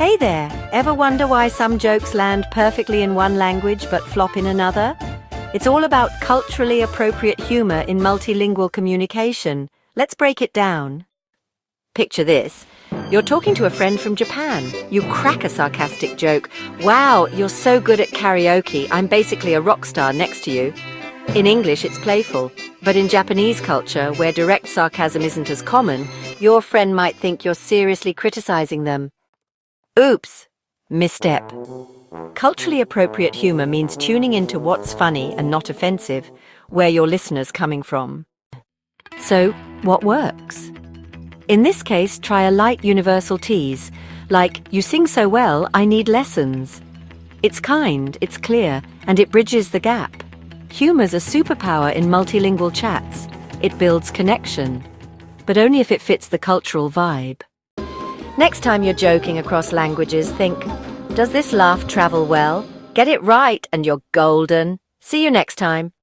Hey there, ever wonder why some jokes land perfectly in one language but flop in another? It's all about culturally appropriate humour in multilingual communication. Let's break it down. Picture this. You're talking to a friend from Japan. You crack a sarcastic joke. Wow, you're so good at karaoke, I'm basically a rock star next to you. In English, it's playful. But in Japanese culture, where direct sarcasm isn't as common, your friend might think you're seriously criticizing them. Oops, misstep. Culturally appropriate humour means tuning into what's funny and not offensive, where your listener's coming from. So, what works? In this case, try a light universal tease, like, "You sing so well, I need lessons." It's kind, it's clear, and it bridges the gap. Humour's a superpower in multilingual chats. It builds connection, but only if it fits the cultural vibe. Next time you're joking across languages, think, does this laugh travel well? Get it right and you're golden. See you next time.